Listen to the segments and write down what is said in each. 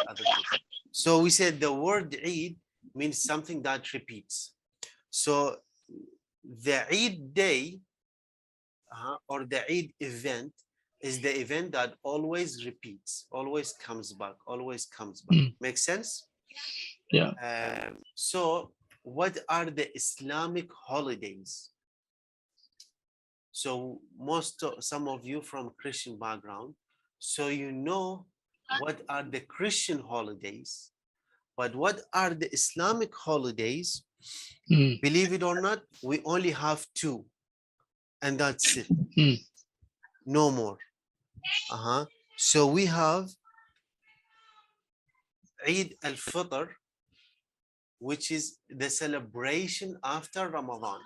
other things. So we said the word Eid means something that repeats. So the Eid day or the Eid event is the event that always repeats, always comes back, always comes back. Makes sense? Yeah. So what are the Islamic holidays? So some of you from Christian background, so you know what are the Christian holidays, but what are the Islamic holidays? Believe it or not, we only have two, and that's it. No more. So we have Eid al-Fitr, which is the celebration after Ramadan,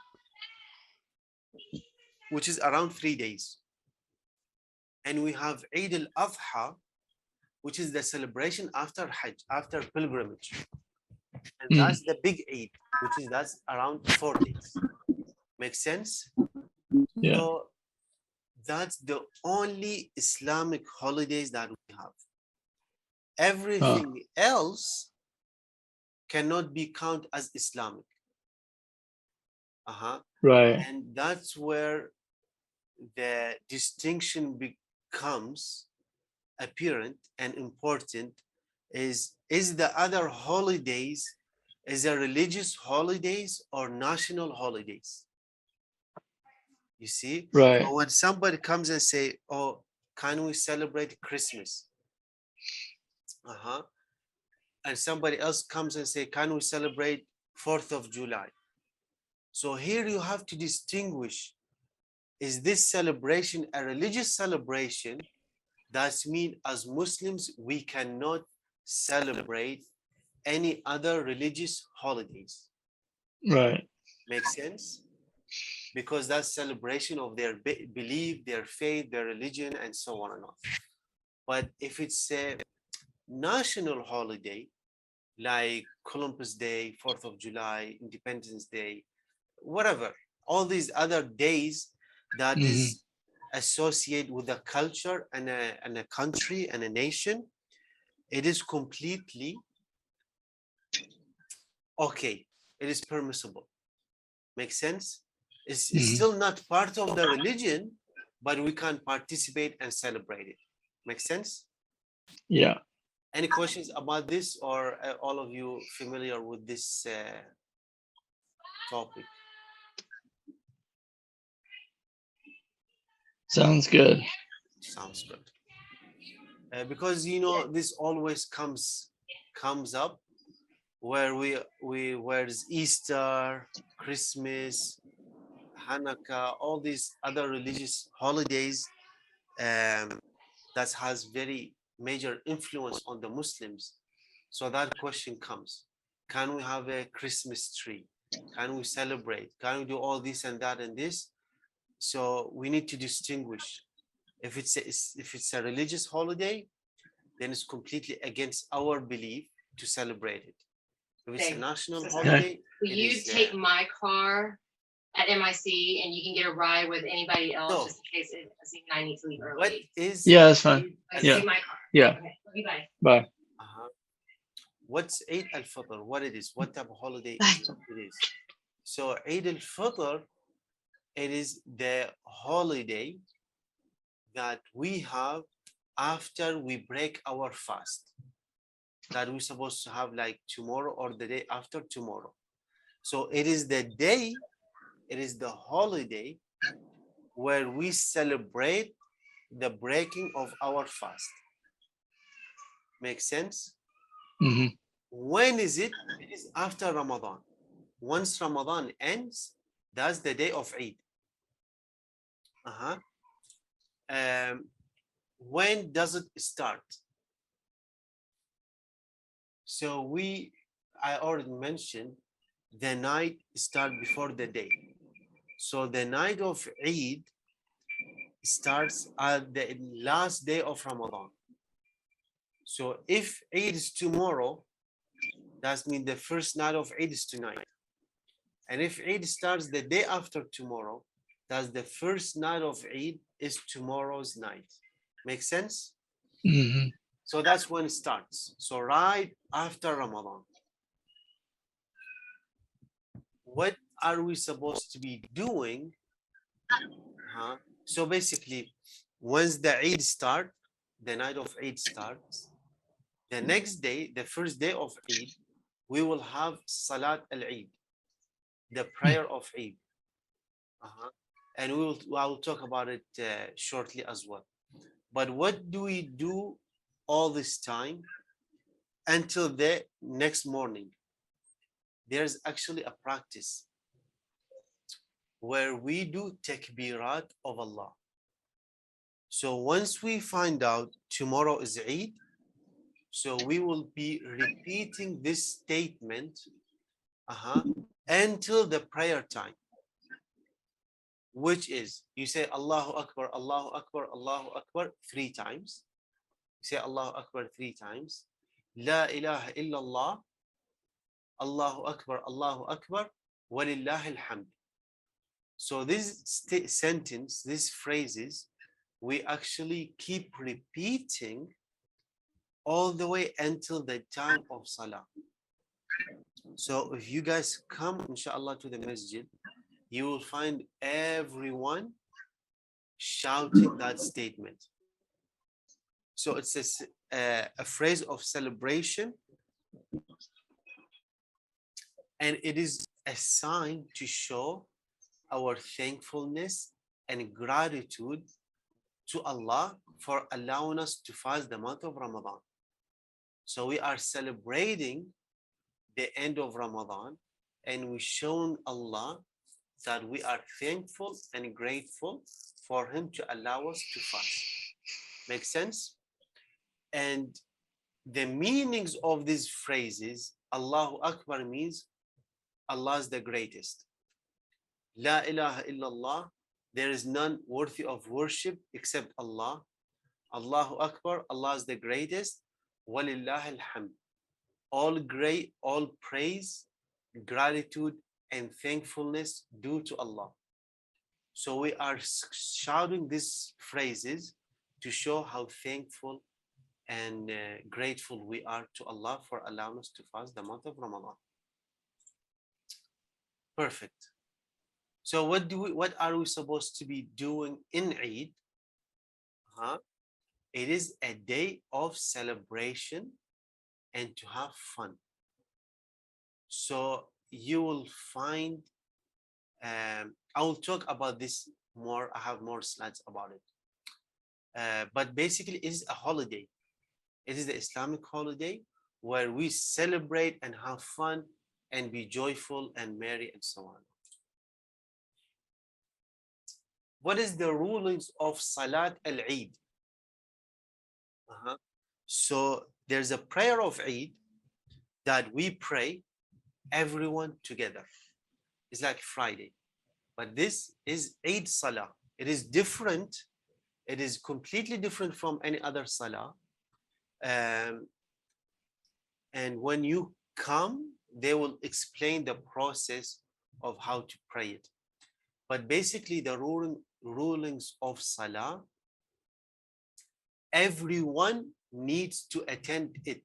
which is around 3 days. And we have Eid al-Adha, which is the celebration after Hajj, after pilgrimage. And that's the big Eid, which is that's around 4 days. Makes sense? Yeah. So that's the only Islamic holidays that we have. Everything else cannot be counted as Islamic. Right. And that's where the distinction becomes apparent and important is the other holidays is a religious holidays or national holidays. You see? Right. So when somebody comes and say, oh, can we celebrate Christmas? And somebody else comes and say, can we celebrate 4th of July? So here you have to distinguish, is this celebration a religious celebration? That means as Muslims, we cannot celebrate any other religious holidays. Right. Makes sense? Because that's celebration of their belief, their faith, their religion, and so on and on. But if it's a national holiday, like Columbus Day, 4th of July, Independence Day, whatever, all these other days that is associated with a culture and a country and a nation, it is completely okay. It is permissible. Makes sense? It's still not part of the religion, but we can participate and celebrate it. Makes sense? Yeah. Any questions about this, or all of you familiar with this topic? Sounds good. Sounds good. Because you know this always comes up where where's Easter, Christmas, Hanukkah, all these other religious holidays that has very major influence on the Muslims. So that question comes: can we have a Christmas tree? Can we celebrate? Can we do all this and that and this? So we need to distinguish. If it's a religious holiday, then it's completely against our belief to celebrate it. If it's a national holiday, you take my car at MIC and you can get a ride with anybody else just in case I need to leave early. What is that's fine. Take my car. Yeah. Okay. Bye. Bye. What's Eid al-Fitr? What it is? What type of holiday it is? So Eid al-Fitr, it is the holiday that we have after we break our fast, that we're supposed to have like tomorrow or the day after tomorrow. So it is the day, it is the holiday where we celebrate the breaking of our fast. Makes sense? When is it? It is after Ramadan. Once Ramadan ends, that's the day of Eid. When does it start? So I already mentioned the night start before the day. So the night of Eid starts at the last day of Ramadan. So if Eid is tomorrow, that means the first night of Eid is tonight. And if Eid starts the day after tomorrow, that's the first night of Eid is tomorrow's night. Make sense? So that's when it starts. So right after Ramadan. What are we supposed to be doing? So basically, once the Eid starts, the night of Eid starts, the next day, the first day of Eid, we will have Salat Al-Eid, the prayer of Eid. And I will talk about it shortly as well. But what do we do all this time until the next morning? There's actually a practice where we do Takbirat of Allah. So once we find out tomorrow is Eid, so we will be repeating this statement until the prayer time, which is you say Allahu Akbar, Allahu Akbar, Allahu Akbar 3 times. You say Allahu Akbar 3 times. La ilaha illallah, Allahu Akbar, walillahi alhamd. So this sentence, these phrases, we actually keep repeating all the way until the time of Salah. So if you guys come, inshallah, to the masjid, you will find everyone shouting that statement. So it's a phrase of celebration, and it is a sign to show our thankfulness and gratitude to Allah for allowing us to fast the month of Ramadan. So we are celebrating the end of Ramadan, and we shown Allah that we are thankful and grateful for Him to allow us to fast. Make sense? And the meanings of these phrases, Allahu Akbar means Allah is the greatest. La ilaha illallah, there is none worthy of worship except Allah. Allahu Akbar, Allah is the greatest. Walillahi alhamd. All praise, gratitude, and thankfulness due to Allah. So we are shouting these phrases to show how thankful and grateful we are to Allah for allowing us to fast the month of Ramadan. Perfect. So what are we supposed to be doing in Eid? It is a day of celebration and to have fun. So you will find, I will talk about this more. I have more slides about it. But basically, it is a holiday. It is the Islamic holiday where we celebrate and have fun and be joyful and merry and so on. What is the rulings of Salat Al-Eid? So there's a prayer of Eid that we pray everyone together. It's like Friday, but this is Eid Salah. It is different. It is completely different from any other Salah. And when you come, they will explain the process of how to pray it. But basically the rulings of Salah, everyone needs to attend it.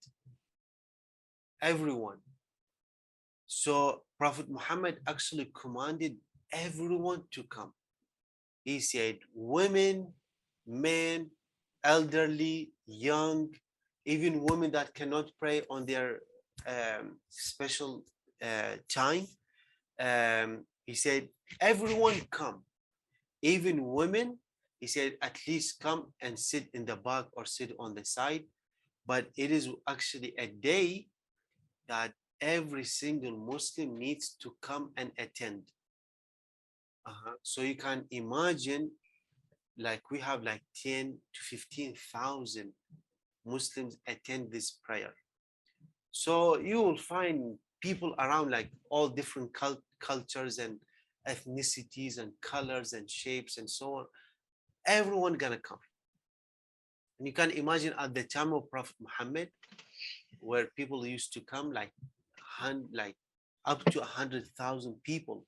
Everyone. So Prophet Muhammad actually commanded everyone to come. He said women, men, elderly, young, even women that cannot pray on their special time. He said, everyone come. Even women, he said, at least come and sit in the back or sit on the side. But it is actually a day that every single Muslim needs to come and attend. So you can imagine, like we have like 10 to 15,000 Muslims attend this prayer. So you will find people around, like all different cultures and ethnicities and colors and shapes and so on. Everyone gonna come. And you can imagine at the time of Prophet Muhammad, where people used to come like up to 100,000 people.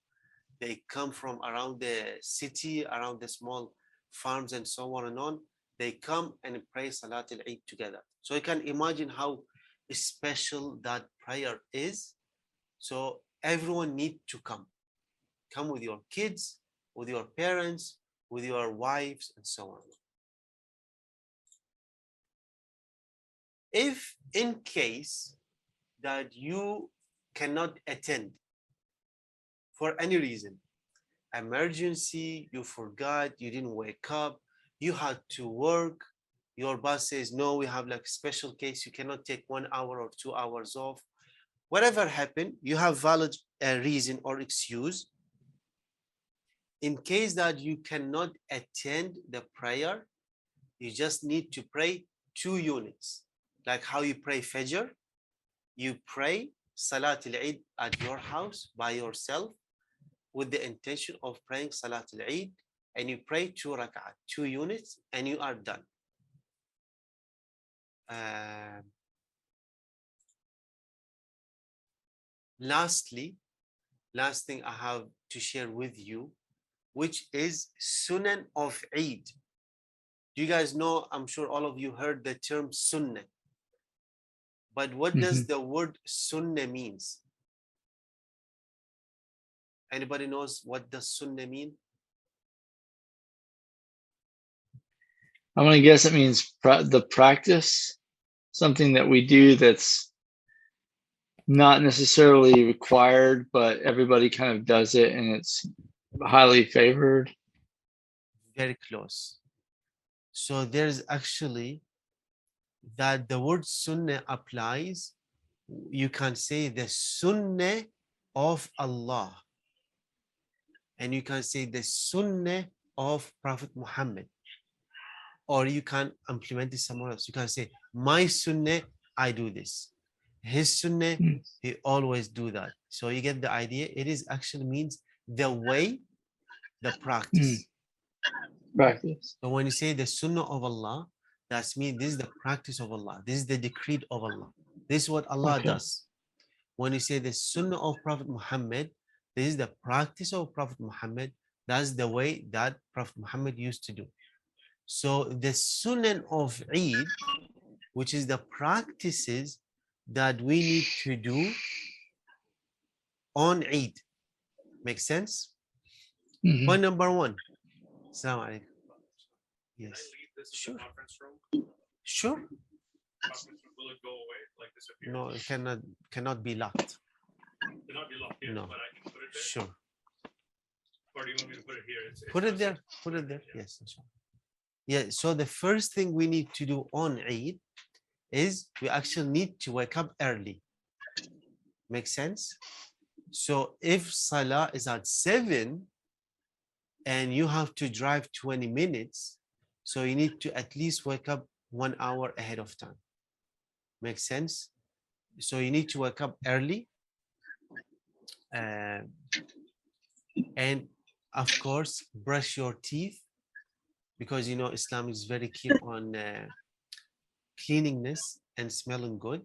They come from around the city, around the small farms and so on and on. They come and pray Salat al-Eid together. So you can imagine how special that prayer is. So everyone need to come. Come with your kids, with your parents, with your wives, and so on. If in case that you cannot attend for any reason, emergency, you forgot, you didn't wake up, you had to work, your boss says, no, we have like special case, you cannot take 1 hour or 2 hours off. Whatever happened, you have valid reason or excuse. In case that you cannot attend the prayer, you just need to pray 2 units. Like how you pray Fajr, you pray Salat Al-Eid at your house by yourself with the intention of praying Salat Al-Eid, and you pray 2 rak'at, 2 units, and you are done. Lastly, last thing I have to share with you, which is Sunan of Eid. You guys know, I'm sure all of you heard the term Sunnah. But what does the word Sunnah means? Anybody knows what does Sunnah mean? I'm going to guess it means the practice, something that we do that's not necessarily required, but everybody kind of does it and it's highly favored. Very close. So there's actually that the word Sunnah applies. You can say the Sunnah of Allah, and you can say the Sunnah of Prophet Muhammad, or you can implement it somewhere else. You can say my Sunnah, I do this. His Sunnah, he always do that. So you get the idea. It is actually means the way, the practice. Practice. So when you say the Sunnah of Allah, that's mean this is the practice of Allah. This is the decree of Allah. This is what Allah does. When you say the Sunnah of Prophet Muhammad, this is the practice of Prophet Muhammad. That's the way that Prophet Muhammad used to do. So the Sunnah of Eid, which is the practices that we need to do on Eid. Makes sense? Point number 1. Assalamu alaikum. Yes. Sure. Sure. Will it go away? Like disappear? No, it cannot be locked. Cannot be locked here, No. but I can put it there. Sure. Or do you want me to put it here? Put it there. Put it there. Yes. Yeah. So the first thing we need to do on Eid is we actually need to wake up early. Make sense? So if Salah is at 7 and you have to drive 20 minutes, so you need to at least wake up 1 hour ahead of time. Make sense? So you need to wake up early. And of course, brush your teeth, because you know Islam is very keen on cleanliness and smelling good.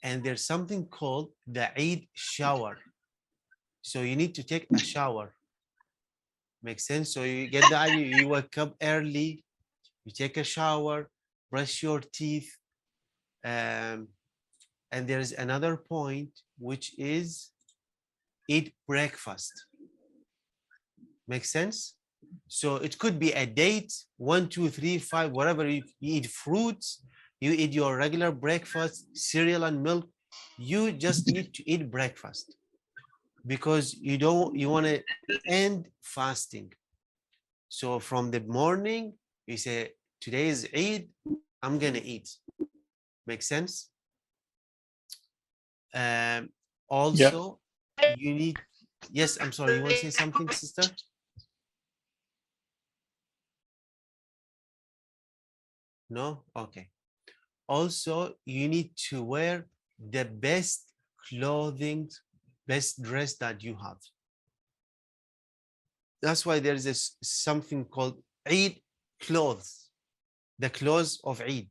And there's something called the Eid shower. So you need to take a shower. Makes sense? So you get the idea. You wake up early, you take a shower, brush your teeth. And there's another point, which is eat breakfast. Make sense? So it could be a date, 1, 2, 3, 5, whatever. You eat fruits, you eat your regular breakfast, cereal and milk. You just need to eat breakfast, because you want to end fasting. So from the morning, you say, today is Eid, I'm going to eat. Make sense? Also, you need, yes, I'm sorry, you want to say something, sister? No? Okay. Also, you need to wear the best clothing, best dress that you have. That's why there is something called Eid clothes, the clothes of Eid.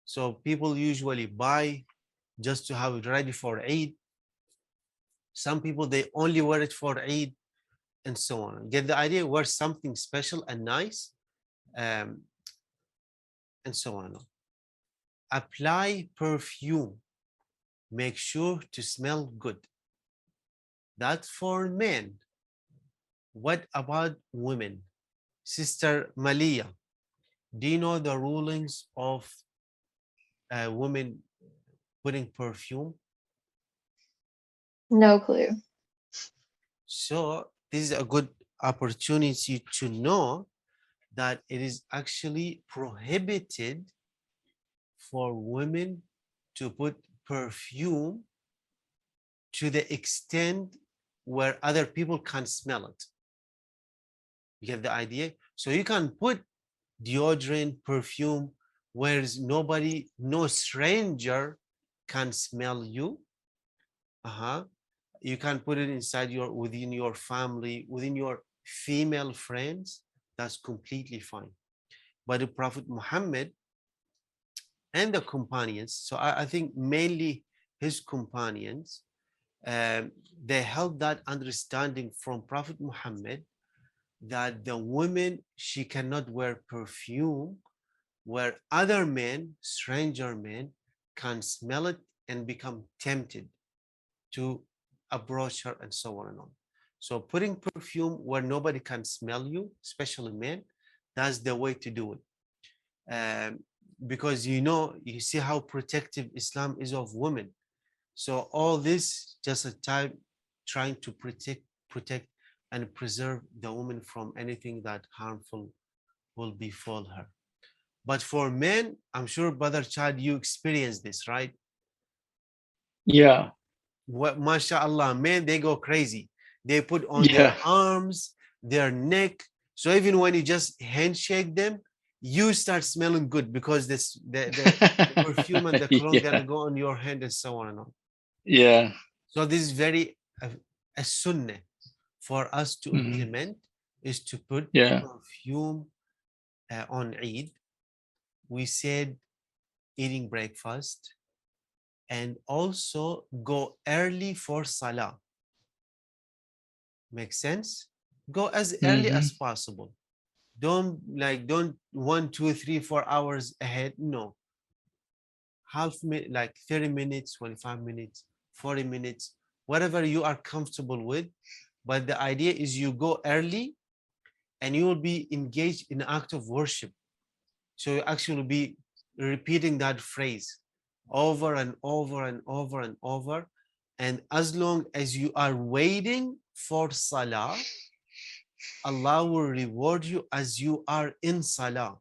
So people usually buy just to have it ready for Eid. Some people, they only wear it for Eid, and so on. Get the idea? Wear something special and nice, and so on. apply perfume. Make sure to smell good. That's for men. What about women? Sister Malia, do you know the rulings of women putting perfume? No clue. So this is a good opportunity to know that it is actually prohibited for women to put perfume to the extent where other people can smell it. You get the idea? So you can put deodorant, perfume, where nobody, no stranger can smell you. You can put it inside within your family, within your female friends. That's completely fine. But the Prophet Muhammad and the companions, so I think mainly his companions, they held that understanding from Prophet Muhammad that the woman, she cannot wear perfume where other men, stranger men, can smell it and become tempted to approach her and so on and on. So putting perfume where nobody can smell you, especially men, that's the way to do it. Because you see how protective Islam is of women. So all this just a time trying to protect and preserve the woman from anything that harmful will befall her. But for men, I'm sure, Brother Chad, you experience this, right? Yeah. What, mashallah, men, they go crazy. They put on Yeah. their arms, their neck. So even when you just handshake them, you start smelling good because the perfume and the cologne Yeah. gonna go on your hand and so on and on. Yeah. So this is very a sunnah for us to Mhm. implement, is to put Yeah. perfume on Eid. We said eating breakfast and also go early for Salah. Make sense? Go as early Mhm. as possible. Don't 1, 2, 3, 4 hours ahead. No, half minute, like 30 minutes, 25 minutes, 40 minutes, whatever you are comfortable with. But the idea is you go early and you will be engaged in an act of worship. So you actually be repeating that phrase over and over and over and over. And as long as you are waiting for Salah, Allah will reward you as you are in Salah.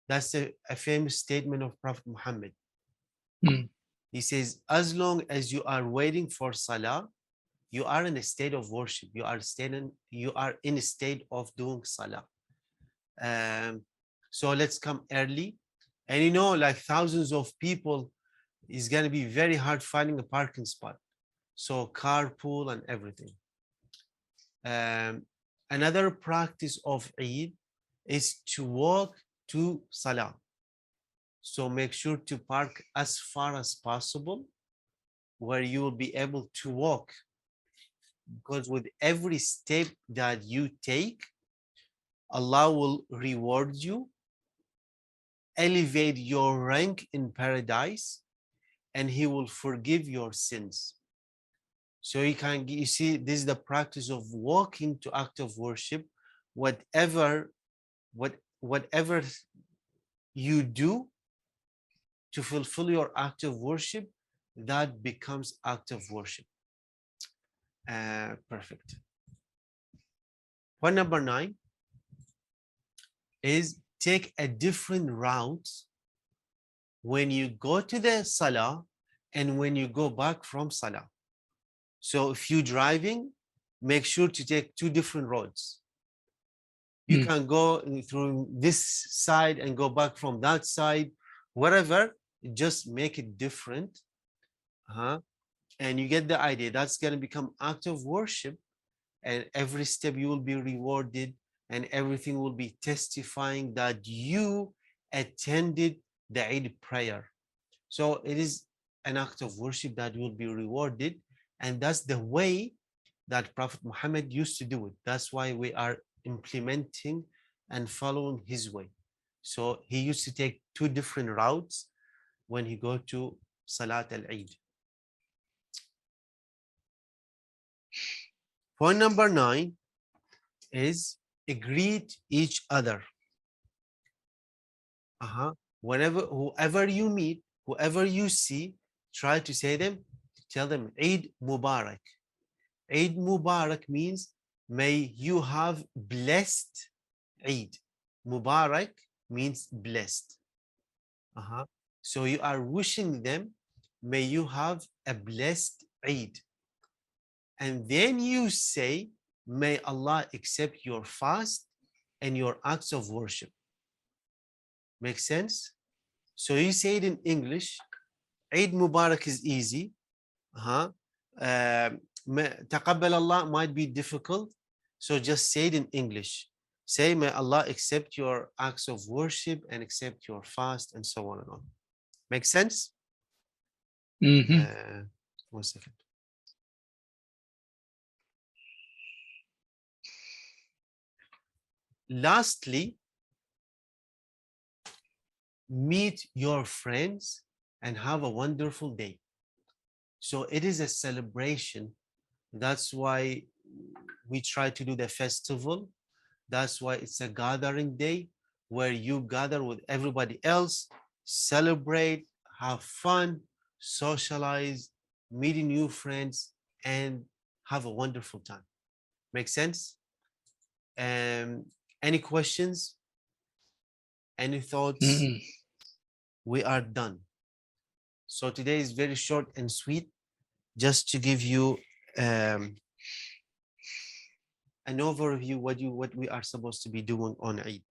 That's a famous statement of Prophet Muhammad. Mm. He says, as long as you are waiting for Salah, you are in a state of worship. You are in a state of doing Salah. So let's come early. And like thousands of people, it's going to be very hard finding a parking spot. So carpool and everything. Another practice of Eid is to walk to Salah. So make sure to park as far as possible where you will be able to walk. Because with every step that you take, Allah will reward you, elevate your rank in paradise, and He will forgive your sins. So you see, this is the practice of walking to act of worship. Whatever you do to fulfill your act of worship, that becomes act of worship. Perfect. Point number 9 is take a different route when you go to the Salah and when you go back from Salah. So if you're driving, make sure to take 2 different roads. You can go through this side and go back from that side, whatever, just make it different. And you get the idea. That's going to become act of worship, and every step you will be rewarded, and everything will be testifying that you attended the Eid prayer. So it is an act of worship that will be rewarded, and that's the way that Prophet Muhammad used to do it. That's why we are implementing and following his way. So he used to take two different routes when he go to Salat al-Eid. Point number 9 is greet each other. Whoever you meet, whoever you see, try to tell them Eid Mubarak. Eid Mubarak means may you have blessed Eid. Mubarak means blessed. So you are wishing them, may you have a blessed Eid. And then you say, may Allah accept your fast and your acts of worship. Make sense? So you say it in English. Eid Mubarak is easy. Taqabbal Allah might be difficult. So just say it in English. Say, may Allah accept your acts of worship and accept your fast and so on and on. Make sense? Mm-hmm. 1 second. Lastly, meet your friends and have a wonderful day. So it is a celebration. That's why we try to do the festival. That's why it's a gathering day where you gather with everybody else, celebrate, have fun, socialize, meeting new friends, and have a wonderful time. Make sense? Any questions? Any thoughts? Mm-mm. We are done. So today is very short and sweet, just to give you an overview what we are supposed to be doing on Eid.